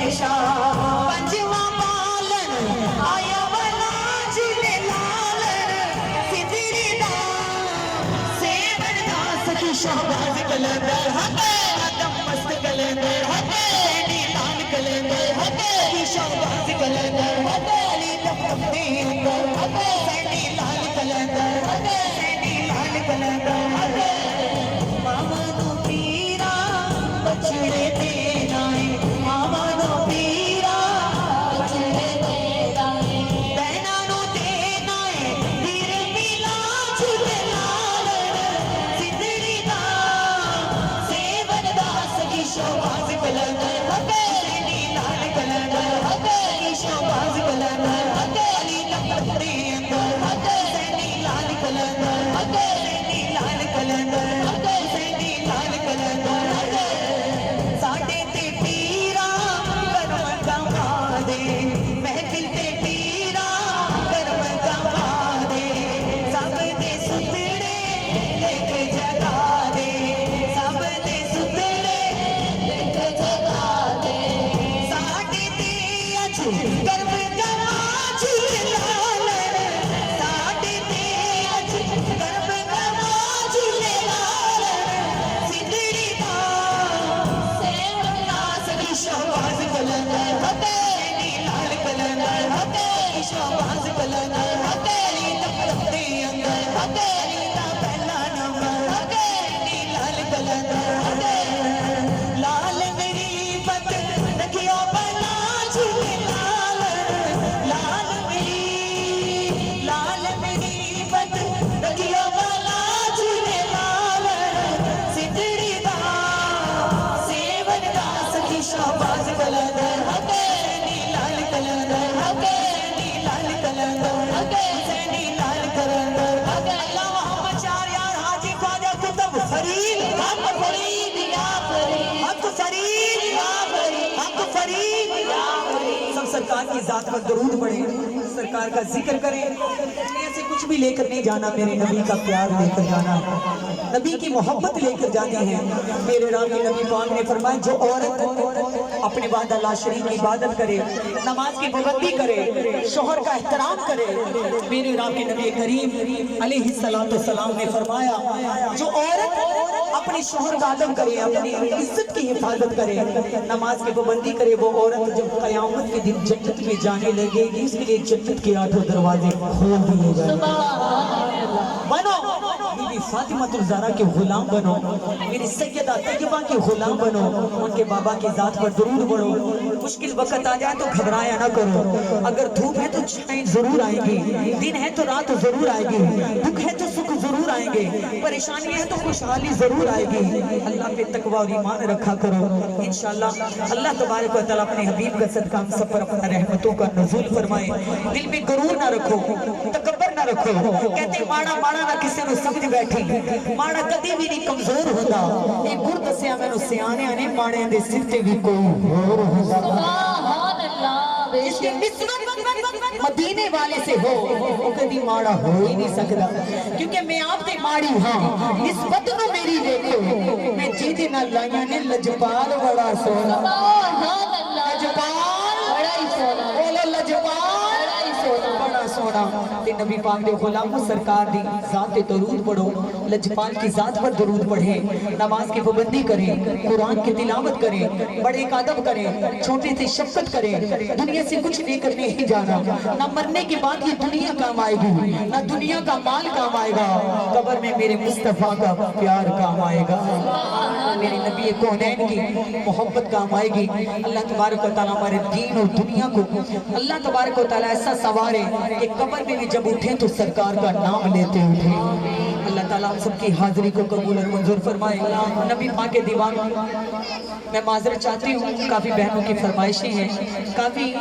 पंजवा पालन आया बला जिले लालन सिदरी दा सेवन दा सखी शहबाज कलंदर हके आदम मस्त कलंदर हके सैनी लाल कलंदर हके की शहबाज कलंदर हके अली तपते अंदर हके सैनी लाल कलंदर हके सैनी लाल कलंदर हके मामा नो पीरा बछड़े ते नाए मामा नो पीरा बछड़े ते नाए बहना नो ते नाए वीर मिला झूले लालन सिदड़ी दा सेवन दा सखी शहबाज कलंदर हके सैनी लाल कलंदर हके की शहबाज कलंदर हके अली तपते अंदर हके सैनी लाल कलंदर हके सैनी लाल कलंदर हके सैनी लाल कलंदर हके साडे ते पीरा करम गवा दे महफिल ते पीरा करम गवा दे सब दे सुतड़े लेके जगा दे सब दे सुतड़े लेके जगा दे साडे ते अज करम गवा झूले लालन साडे ते अज करम गवा झूले लालन सिदड़ी दा सेवन दा सखी शहबाज कलंदर हके सैनी लाल कलंदर हके की शहबाज कलंदर हके अली तपते अंदर हके अली दा पहला नंबर हके सैनी लाल कलंदर हके लाल मेरी पत रखियो बला झूले लालन लाल मेरी पत रखियो बला झूले लालन सिदड़ी दा सेवन दा सखी शहबाज कलंदर हके सैनी लाल कलंदर हके सैनी लाल कलंदर हके सैनी लाल कलंदर हके अल्लाह मोहम्मद चार यार हाजी ख्वाजा कुतुब फरीद हक फरीद या फरीद हक फरीद या फरीद हक फरीद या फरीद सब सरकार की जात पर दरूद पढ़े सरकार का जिक्र करें दुनिया से कुछ भी लेकर नहीं जाना मेरे नबी का प्यार लेकर जाना नबी की मोहब्बत लेकर जानी है मेरे राम नबी पाक ने फरमाया जो औरत अपने बाद अल्लाह शरीफ की इबादत करे नमाज की पाबंदी करे शोहर का एहतराम करे मेरे राम के नबी करीम अलैहिस्सलातु वस्सलाम ने फरमाया जो औरत अपने शोहर का अदब करे अपनी इज्जत की हिफाजत करे नमाज की पाबंदी करे वो औरत जब कयामत के दिन जन्नत में जाने लगेगी इसके लिए जन्नत के 8 दरवाजे खोल दिए जाएंगे बनो मेरी फातिमातुल ज़हरा के गुलाम बनो मेरी सैयदा तैयबा के गुलाम बनो उनके बाबा की जात पर दरूद पढ़ो मुश्किल वक्त आ जाए तो घबराया ना करो अगर धूप है तो छाएं जरूर आएगी दिन है तो रात जरूर आएगी दुख है तो सुख जरूर आएंगे परेशानी है तो खुशहाली जरूर आएगी अल्लाह पे तकवा और ईमान रखा करो इंशाअल्लाह अल्लाह तबारक व तआला अपने हबीब का सदका हम सब पर अपना रहमतों का नज़ूल फरमाए दिल में गुरूर ना रखो तकब्बर ना रखो कहते माड़ा माड़ा ना किसी को समझ बैठी माड़ा कभी भी नहीं कमजोर होता एक गुर दसिया मैनू सियाणियां ने माड़े दे सिर ते भी कोई होर होंदा सुभान अल्लाह इसकी निस्बत मदीने वाले से हो वो कभी माड़ा हो ही नहीं सकता क्योंकि मैं आप ते माड़ी हां निस्बत नु मेरी देखो मैं जीदे नाल लाइयां ने लजपाल बड़ा सोना सुभान अल्लाह लजपाल बड़ा ही सोना बोलो लजपाल बड़ा ही सोना बड़ा सोना ते नबी पाक दे गुलाम सरकार दी जात ते दरूद पढ़ो लजपाल की जात पर दरूद पढ़े नमाज की पाबंदी करें कुरान की तिलावत करें बड़े का अदब करें छोटे से शफकत करें दुनिया से कुछ लेकर नहीं जाना ना मरने के बाद ये दुनिया काम आएगी ना दुनिया का माल काम आएगा कब्र में मेरे मुस्तफा का प्यार काम आएगा मेरे नबी कौनैन की मोहब्बत काम आएगी अल्लाह तबारक व तआला हमारे दीन और दुनिया को अल्लाह तबारक व तआला ऐसा सवारे कि कब्र में भी जब उठे तो सरकार का नाम लेते उठे अल्लाह ताला हम सबकी हाजिरी को कबूल और मंजूर फरमाए नबी पाक के दीवान मैं माजरत चाहती हूँ काफ़ी बहनों की फरमाइशें हैं काफ़ी